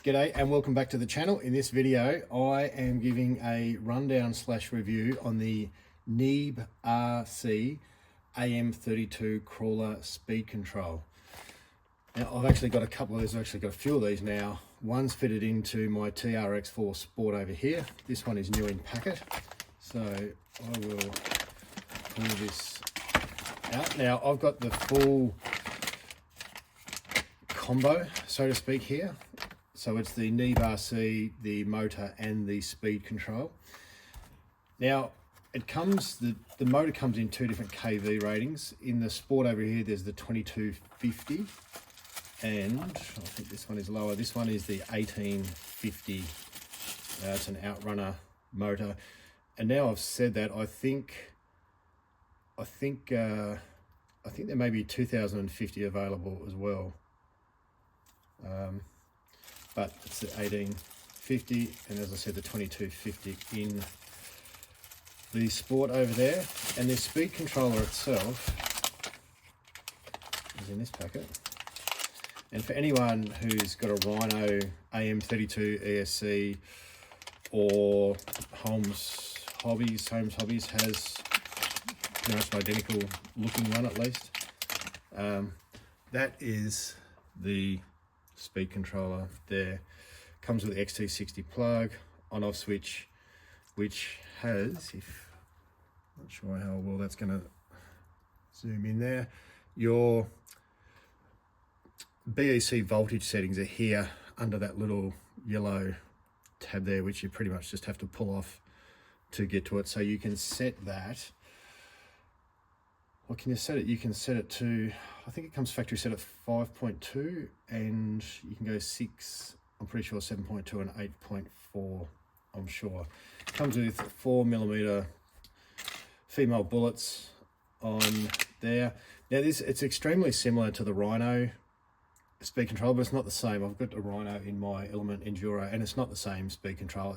G'day and welcome back to the channel. In this video I am giving a rundown slash review on the NEEBRC AM32 Crawler speed control. Now I've actually got a couple of these, I've actually got a few of these now. One's fitted into my TRX4 Sport over here. This one is new in packet, so I will pull this out. Now I've got the full combo, so to speak, here. So it's the NEEBRC, the motor and the speed control. Now it comes, the motor comes in two different kV ratings. In the Sport over here there's the 2250 and I think this one is lower. This one is the 1850. It's an outrunner motor. And now I've said that, I think there may be 2050 available as well. But it's the 1850 and, as I said, the 2250 in the Sport over there. And the speed controller itself is in this packet. And for anyone who's got a Rhino AM32 ESC or Holmes Hobbies has pretty much an identical looking one, at least. That is the speed controller there. Comes with the XT60 plug, on off switch, which has, if not sure how well that's going to zoom in there, your BEC voltage settings are here under that little yellow tab there, which you pretty much just have to pull off to get to it. So you can set that. What can you set it? You can set it to, I think it comes factory set at 5.2 and you can go 6, I'm pretty sure 7.2 and 8.4, I'm sure. It comes with 4mm female bullets on there. Now it's extremely similar to the Rhino speed control, but it's not the same. I've got a Rhino in my Element Enduro and it's not the same speed control.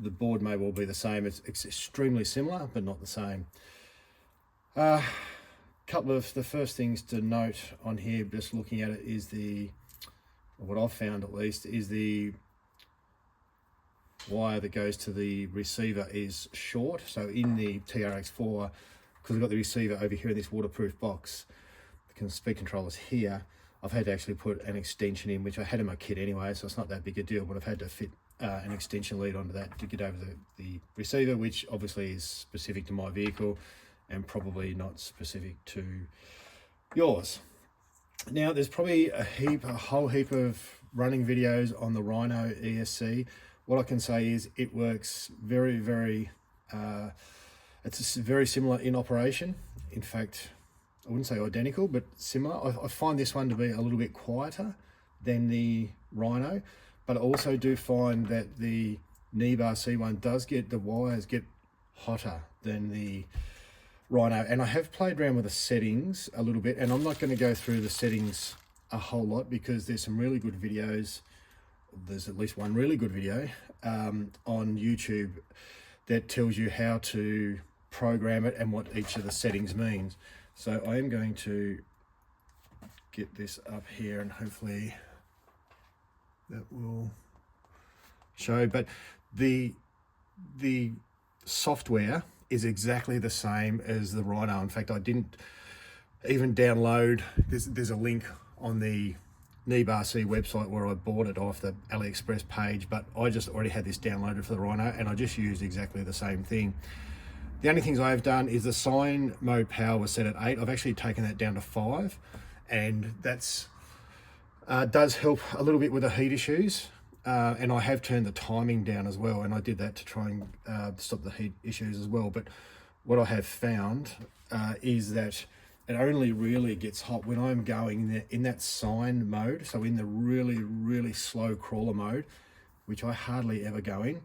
The board may well be the same. It's extremely similar, but not the same. Couple of the first things to note on here, just looking at it, is what I've found at least, is the wire that goes to the receiver is short. So in the TRX4, because I've got the receiver over here in this waterproof box, the speed controller's here, I've had to actually put an extension in, which I had in my kit anyway, so it's not that big a deal, but I've had to fit an extension lead onto that to get over the receiver, which obviously is specific to my vehicle and probably not specific to yours. Now there's probably a whole heap of running videos on the Rhino ESC. What I can say is it works very, very, it's very similar in operation. In fact, I wouldn't say identical, but similar. I find this one to be a little bit quieter than the Rhino, but I also do find that the NEEBRC one the wires get hotter than the Rhino. And I have played around with the settings a little bit, and I'm not going to go through the settings a whole lot because there's some really good videos. There's at least one really good video on YouTube that tells you how to program it and what each of the settings means. So I am going to get this up here and hopefully that will show. But the software is exactly the same as the Rhino. In fact, I didn't even download, there's a link on the NEEBRC website where I bought it off the Aliexpress page, but I just already had this downloaded for the Rhino and I just used exactly the same thing. The only things I've done is the sign mode power was set at 8. I've actually taken that down to 5, and that's does help a little bit with the heat issues. And I have turned the timing down as well, and I did that to try and stop the heat issues as well. But what I have found is that it only really gets hot when I'm going in that sign mode, so in the really, really slow crawler mode, which I hardly ever go in.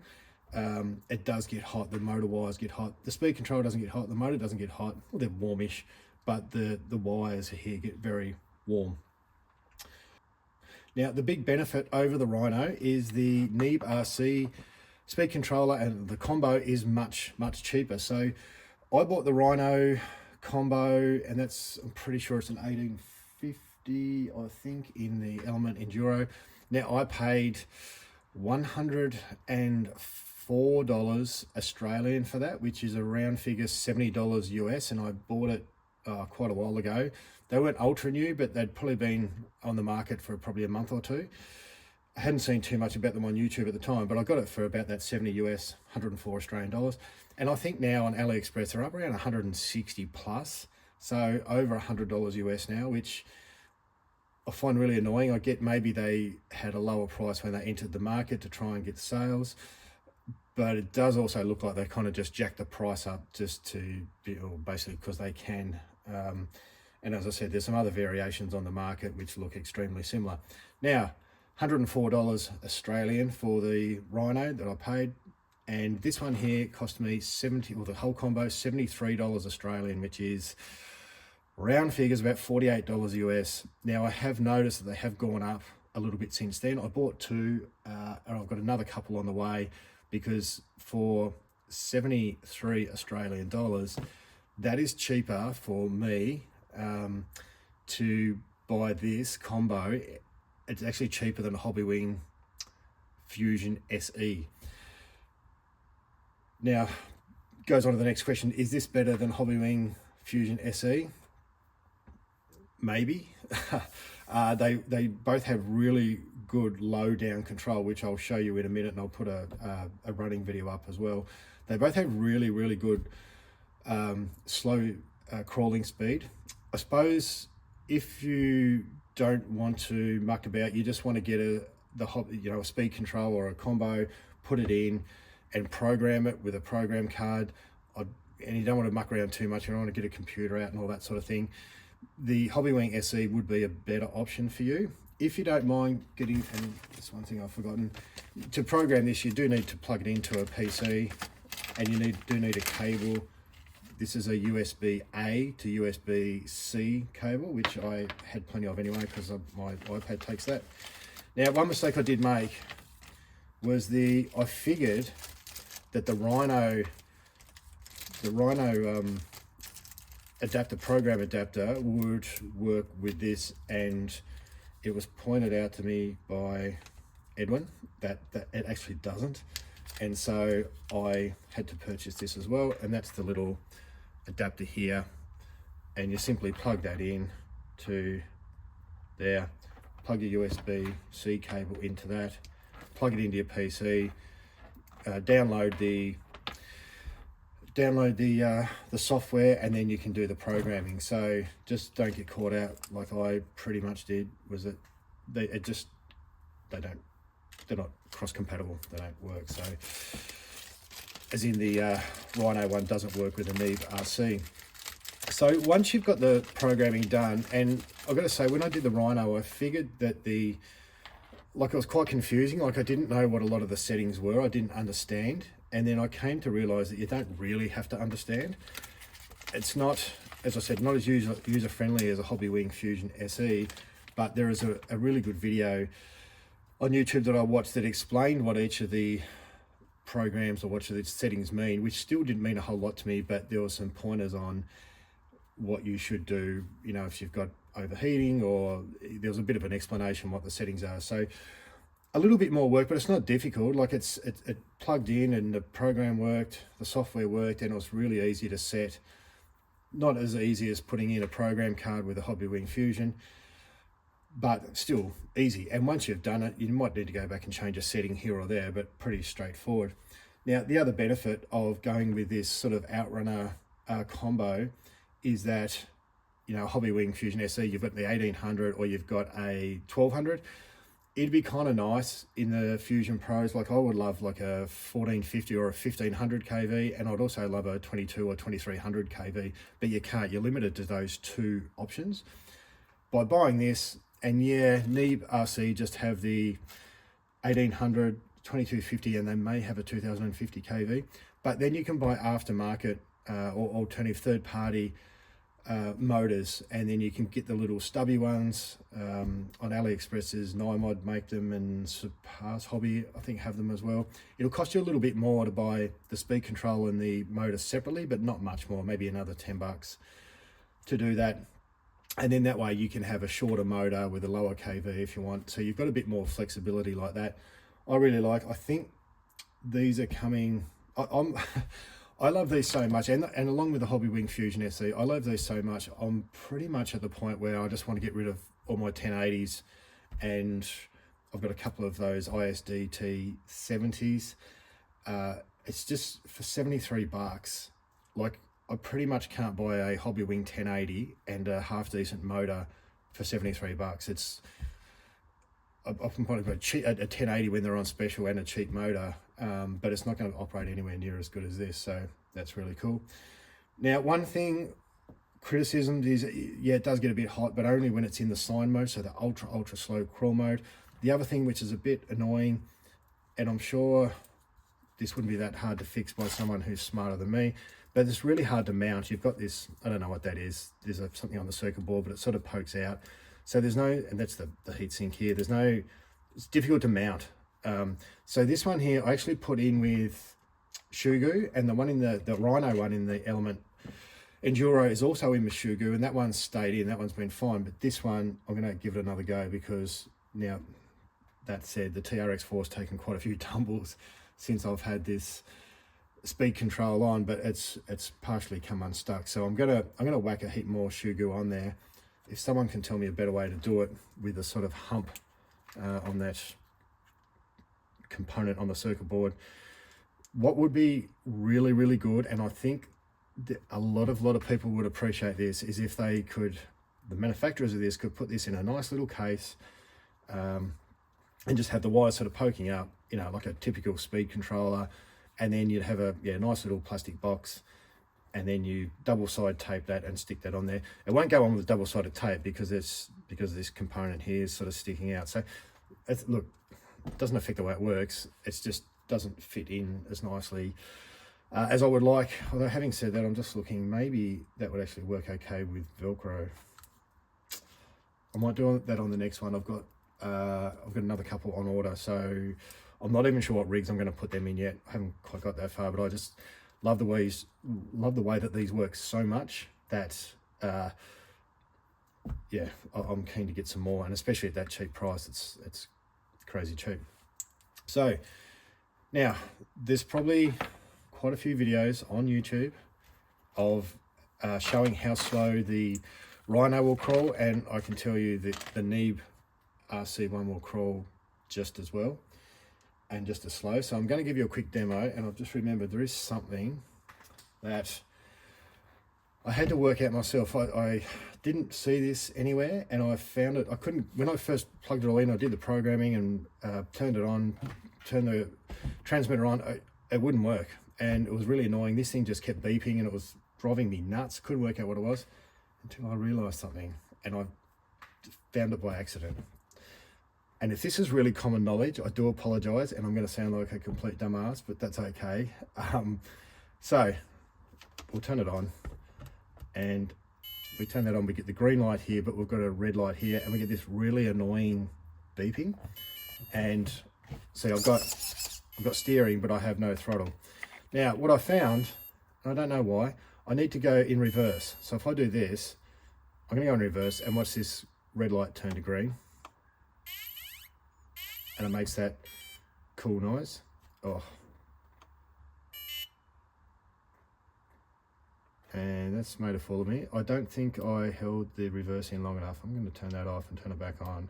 It does get hot, the motor wires get hot. The speed control doesn't get hot, the motor doesn't get hot. Well, they're warmish, but the wires here get very warm. Now, the big benefit over the Rhino is the NEEBRC speed controller, and the combo is much, much cheaper. So I bought the Rhino combo, and that's, I'm pretty sure it's an 1850, I think, in the Element Enduro. Now I paid $104 Australian for that, which is a round figure $70 US, and I bought it quite a while ago. They weren't ultra new, but they'd probably been on the market for probably a month or two. I hadn't seen too much about them on YouTube at the time, but I got it for about that 70 US, 104 Australian dollars. And I think now on Aliexpress, they're up around 160 plus. So over $100 US now, which I find really annoying. I get maybe they had a lower price when they entered the market to try and get sales, but it does also look like they kind of just jacked the price up just to be, or basically because they can. And as I said, there's some other variations on the market which look extremely similar. Now, $104 Australian for the Rhino that I paid, and this one here cost me the whole combo $73 Australian, which is round figures about $48 US. Now I have noticed that they have gone up a little bit since then. I bought two, and I've got another couple on the way, because for 73 Australian dollars, that is cheaper for me to buy this combo. It's actually cheaper than a Hobbywing Fusion SE. Now, goes on to the next question. Is this better than Hobbywing Fusion SE? Maybe. They both have really good low down control, which I'll show you in a minute, and I'll put a running video up as well. They both have really, really good slow crawling speed. I suppose if you don't want to muck about, you just want to get a speed control or a combo, put it in and program it with a program card, and you don't want to muck around too much, you don't want to get a computer out and all that sort of thing, the Hobbywing SE would be a better option for you. If you don't mind getting, and that's one thing I've forgotten, to program this you do need to plug it into a PC, and you do need a cable. This is a USB-A to USB-C cable, which I had plenty of anyway because my iPad takes that. Now, one mistake I did make was I figured that the Rhino program adapter would work with this, and it was pointed out to me by Edwin that it actually doesn't, and so I had to purchase this as well. And that's the little adapter here, and you simply plug that in to there, plug your USB-C cable into that, plug it into your PC, download the software, and then you can do the programming. So just don't get caught out like I pretty much did. Was that they're not cross compatible, they don't work. So as in the Rhino one doesn't work with the NEEBRC. So once you've got the programming done, and I've got to say, when I did the Rhino, I figured that it was quite confusing. Like, I didn't know what a lot of the settings were. I didn't understand. And then I came to realize that you don't really have to understand. It's not, as I said, not as user-friendly as a Hobbywing Fusion SE, but there is a really good video on YouTube that I watched that explained what each of the programs or what the settings mean, which still didn't mean a whole lot to me, but there were some pointers on what you should do, if you've got overheating, or there was a bit of an explanation what the settings are. So a little bit more work, but it's not difficult. Like, it plugged in and the program worked, the software worked, and it was really easy to set. Not as easy as putting in a program card with a Hobbywing Fusion, but still easy. And once you've done it, you might need to go back and change a setting here or there, but pretty straightforward. Now, the other benefit of going with this sort of outrunner combo is that, Hobbywing Fusion SE, you've got the 1800 or you've got a 1200. It'd be kind of nice in the Fusion Pros. Like, I would love like a 1450 or a 1500 kV, and I'd also love a 22 or 2300 kV, but you can't. You're limited to those two options. By buying this, and yeah, NEEBRC just have the 1800, 2250, and they may have a 2050 kV, but then you can buy aftermarket or alternative third-party motors, and then you can get the little stubby ones. On Aliexpress's NIMOD make them, and Surpass Hobby I think have them as well. It'll cost you a little bit more to buy the speed control and the motor separately, but not much more, maybe another $10 to do that. And then that way you can have a shorter motor with a lower KV if you want. So you've got a bit more flexibility like that. I really like, I think these are coming, I love these so much. And along with the Hobbywing Fusion SE, I love these so much. I'm pretty much at the point where I just want to get rid of all my 1080s, and I've got a couple of those ISD T70s. It's just for 73 bucks. Like, I pretty much can't buy a Hobbywing 1080 and a half decent motor for 73 bucks. It's, I've probably got a 1080 when they're on special and a cheap motor, but it's not going to operate anywhere near as good as this. So that's really cool. Now, one thing, criticisms is, yeah, it does get a bit hot, but only when it's in the sine mode, so the ultra slow crawl mode. The other thing which is a bit annoying, and I'm sure this wouldn't be that hard to fix by someone who's smarter than me, but it's really hard to mount. You've got this, I don't know what that is. There's something on the circuit board, but it sort of pokes out. So there's no, and that's the heat sink here. There's no, it's difficult to mount. So this one here, I actually put in with shoe goo, and the one in the Rhino one in the Element Enduro is also in with shoe goo, and that one's stayed in, that one's been fine. But this one, I'm gonna give it another go, because now, that said, the TRX4 has taken quite a few tumbles since I've had this speed control on, but it's partially come unstuck. So I'm gonna whack a heap more shoe goo on there. If someone can tell me a better way to do it with a sort of hump on that component on the circuit board, what would be really, really good, and I think that a lot of people would appreciate this, is if they could, the manufacturers of this could put this in a nice little case, and just have the wires sort of poking up, you know, like a typical speed controller, and then you'd have a nice little plastic box, and then you double side tape that and stick that on there. It won't go on with double sided tape because this component here is sort of sticking out. So look, it doesn't affect the way it works. It just doesn't fit in as nicely as I would like. Although having said that, I'm just looking, maybe that would actually work okay with Velcro. I might do that on the next one. I've got another couple on order, so I'm not even sure what rigs I'm going to put them in yet. I haven't quite got that far, but I just love the way that these work so much that yeah, I'm keen to get some more, and especially at that cheap price, it's crazy cheap. So now there's probably quite a few videos on YouTube of showing how slow the Rhino will crawl, and I can tell you that the NEEBRC one will crawl just as well and just as slow. So I'm going to give you a quick demo, and I've just remembered there is something that I had to work out myself. I didn't see this anywhere, and I found it. I couldn't, when I first plugged it all in, I did the programming and turned it on, turned the transmitter on, it wouldn't work, and it was really annoying. This thing just kept beeping, and it was driving me nuts. Couldn't work out what it was until I realized something, and I found it by accident. And if this is really common knowledge, I do apologize, and I'm going to sound like a complete dumbass, but that's okay. So we'll turn it on, and we turn that on, we get the green light here, but we've got a red light here, and we get this really annoying beeping. And see, I've got steering, but I have no throttle. Now, what I found, and I don't know why, I need to go in reverse. So if I do this, I'm going to go in reverse and watch this red light turn to green. And it makes that cool noise. Oh. And that's made a fool of me. I don't think I held the reverse in long enough. I'm going to turn that off and turn it back on.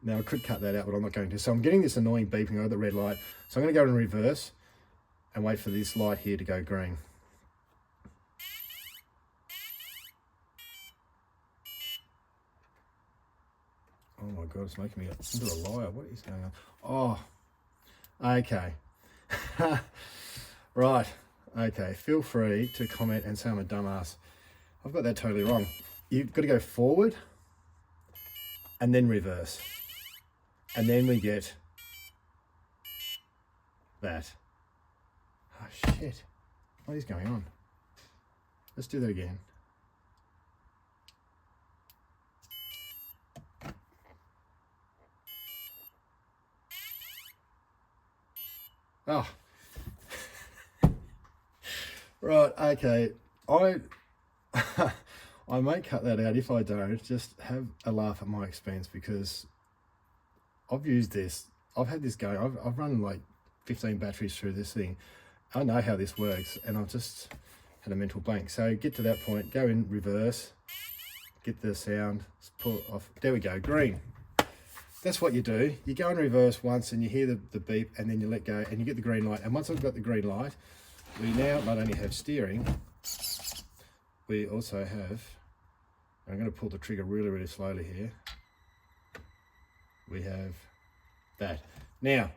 Now I could cut that out, but I'm not going to. So I'm getting this annoying beeping over the red light. So I'm going to go in reverse and wait for this light here to go green. Oh my God, it's making me into a liar. What is going on? Oh, okay. Right, okay. Feel free to comment and say I'm a dumbass. I've got that totally wrong. You've got to go forward and then reverse. And then we get that. Oh shit, what is going on? Let's do that again. Oh, right, okay. I may cut that out. If I don't, just have a laugh at my expense, because I've used this. I've had this going. I've run like 15 batteries through this thing. I know how this works, and I've just had a mental blank. So get to that point, go in reverse, get the sound, pull it off. There we go, green. That's what you do. You go in reverse once and you hear the beep, and then you let go and you get the green light. And once I've got the green light, we now not only have steering, we also have, I'm going to pull the trigger really, really slowly here. We have that. Now,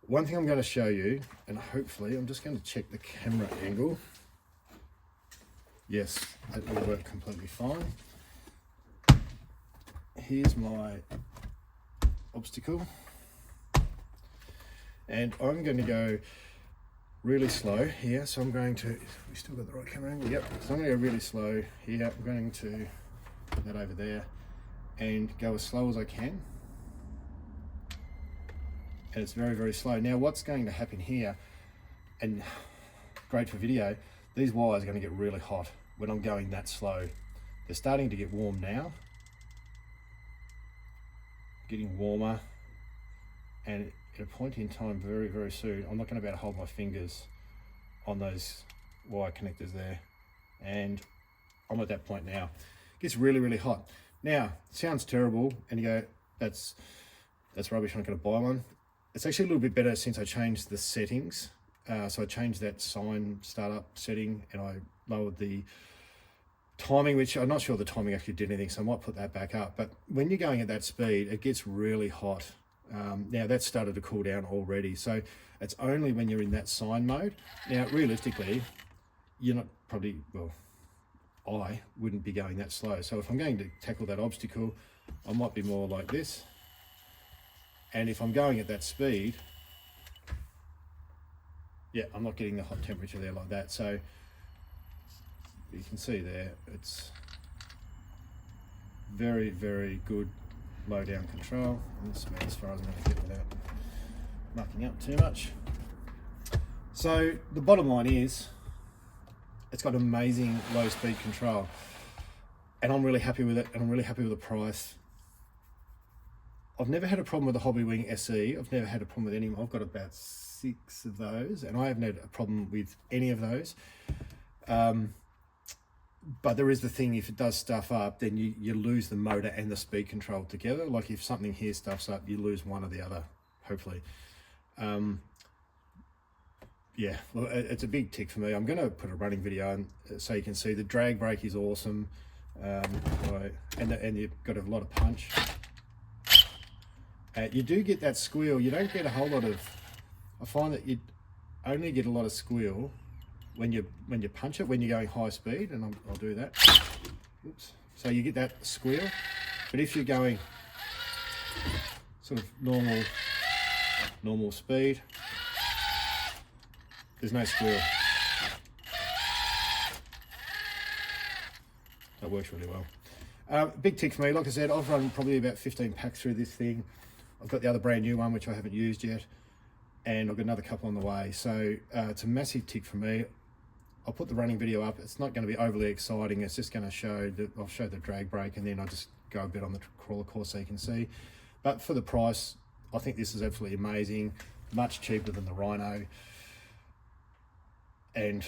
one thing I'm going to show you, and hopefully I'm just going to check the camera angle. Yes, that will work completely fine. Here's my obstacle, and I'm going to go really slow here. So I'm going to, we still got the right camera angle? Yep. So I'm going to go really slow here. I'm going to put that over there and go as slow as I can. And it's very, very slow. Now what's going to happen here, and great for video, these wires are going to get really hot when I'm going that slow. They're starting to get warm now, getting warmer, and at a point in time very, very soon, I'm not going to be able to hold my fingers on those wire connectors there, and I'm at that point now. It gets really, really hot. Now, it sounds terrible, and you go, that's rubbish, I'm not going to buy one. It's actually a little bit better since I changed the settings. So I changed that sign startup setting, and I lowered the timing, which I'm not sure the timing actually did anything, so I might put that back up. But when you're going at that speed, it gets really hot. Now that's started to cool down already, so it's only when you're in that sign mode. Now realistically, you're not probably, well, I wouldn't be going that slow. So if I'm going to tackle that obstacle, I might be more like this. And if I'm going at that speed, yeah, I'm not getting the hot temperature there like that. So you can see there, it's very, very good low down control. And this is about as far as I'm going to get without mucking up too much. So the bottom line is, it's got amazing low speed control, and I'm really happy with it, and I'm really happy with the price. I've never had a problem with the Hobbywing SE. I've never had a problem with any. I've got about 6 of those, and I haven't had a problem with any of those. But there is the thing, if it does stuff up, then you lose the motor and the speed control together. Like if something here stuffs up, you lose one or the other, hopefully. Yeah, well, it's a big tick for me. I'm going to put a running video on so you can see the drag brake is awesome. And you've got a lot of punch. You do get that squeal. You don't get a whole lot of, I find that you only get a lot of squeal when you punch it, when you're going high speed, and I'll do that. Oops. So you get that squeal, but if you're going sort of normal speed, there's no squeal. That works really well. Big tick for me. Like I said, I've run probably about 15 packs through this thing. I've got the other brand new one, which I haven't used yet, and I've got another couple on the way. So it's a massive tick for me. I'll put the running video up. It's not going to be overly exciting. It's just going to show I'll show the drag brake, and then I'll just go a bit on the crawler course so you can see. But for the price, I think this is absolutely amazing. Much cheaper than the Rhino, and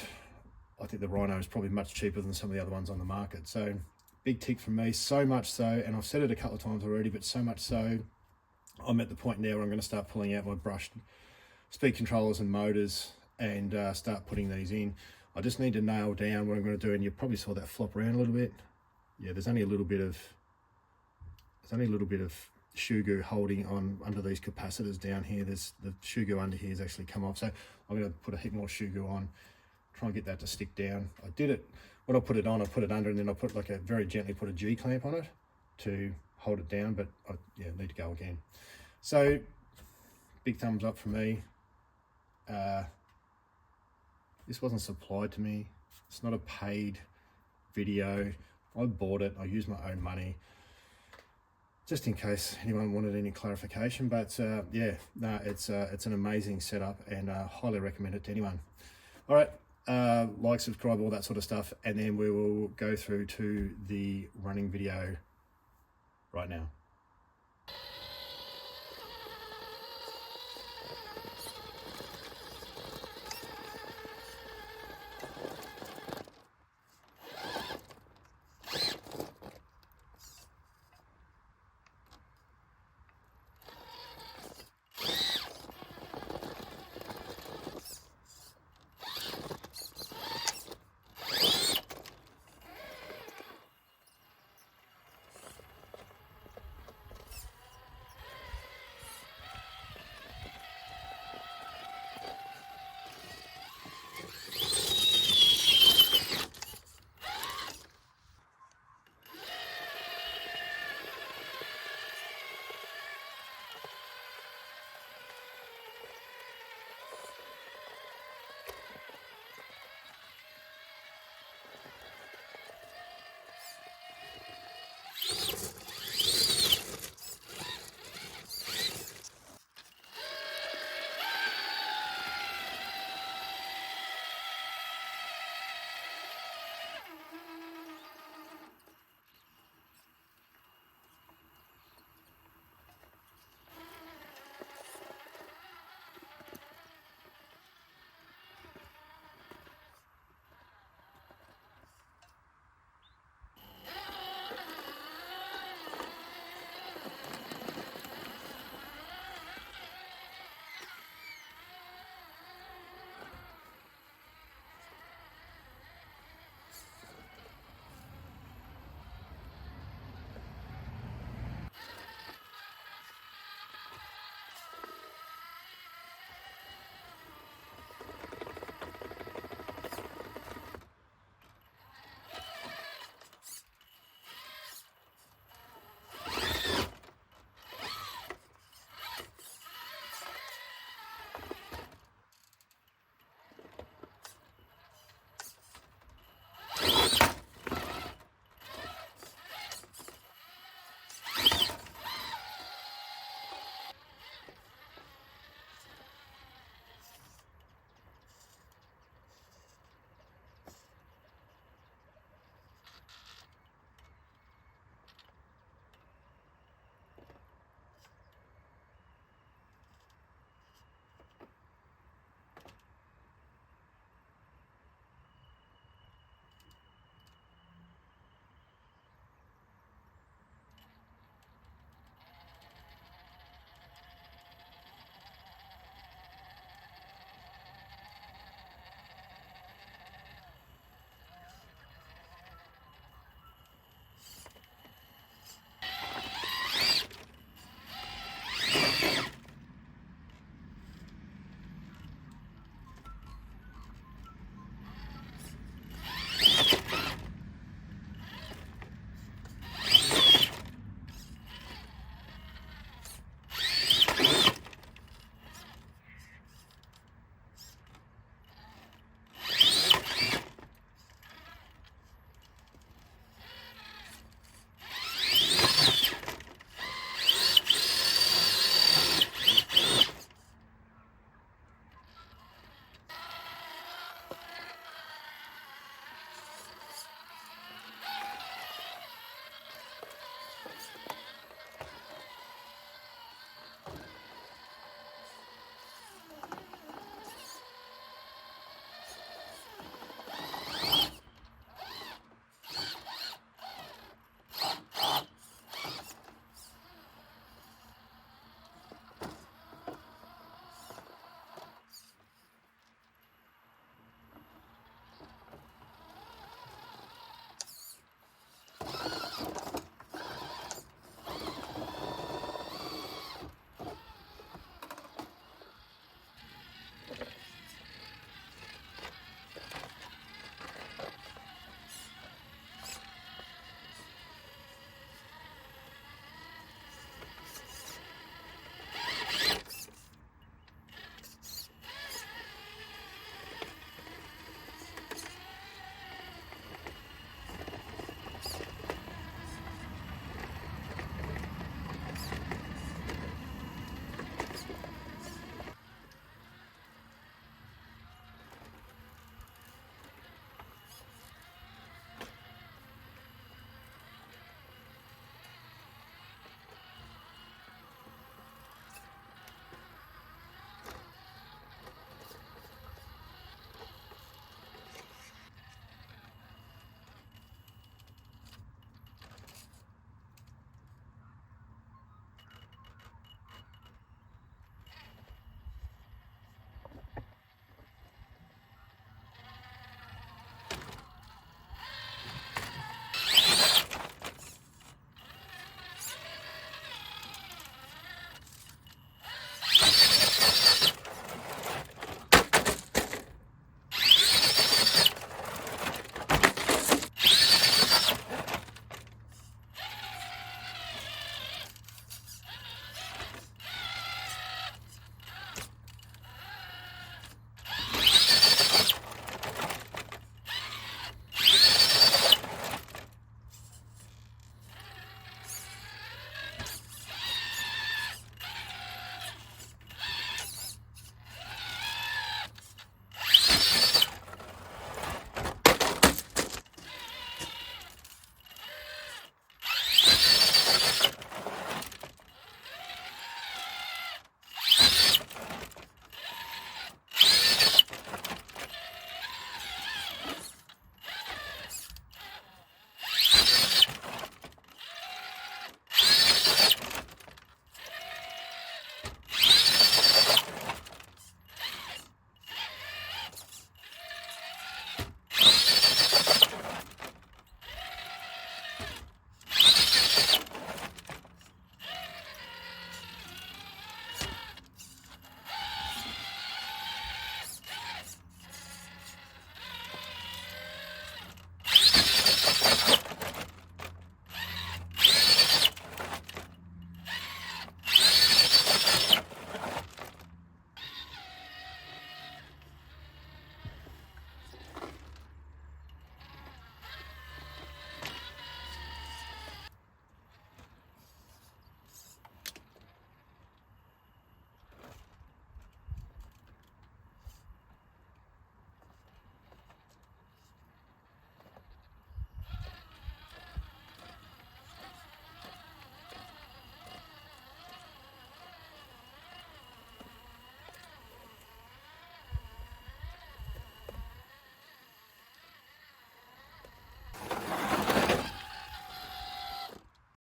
I think the Rhino is probably much cheaper than some of the other ones on the market. So big tick from me. So much so, and I've said it a couple of times already, but so much so, I'm at the point now where I'm going to start pulling out my brushed speed controllers and motors and start putting these in. I just need to nail down what I'm going to do, and you probably saw that flop around a little bit. Yeah, there's only a little bit of shoe goo holding on under these capacitors down here. There's the shoe goo under here has actually come off, so I'm going to put a heap more shoe goo on, try and get that to stick down. I did it when I put it on. I put it under, and then I put like very gently put a G clamp on it to hold it down, but I need to go again. So big thumbs up for me. This wasn't supplied to me. It's not a paid video. I bought it. I used my own money, just in case anyone wanted any clarification. But yeah, no, it's an amazing setup, and highly recommend it to anyone. All right, like, subscribe, all that sort of stuff, and then we will go through to the running video right now.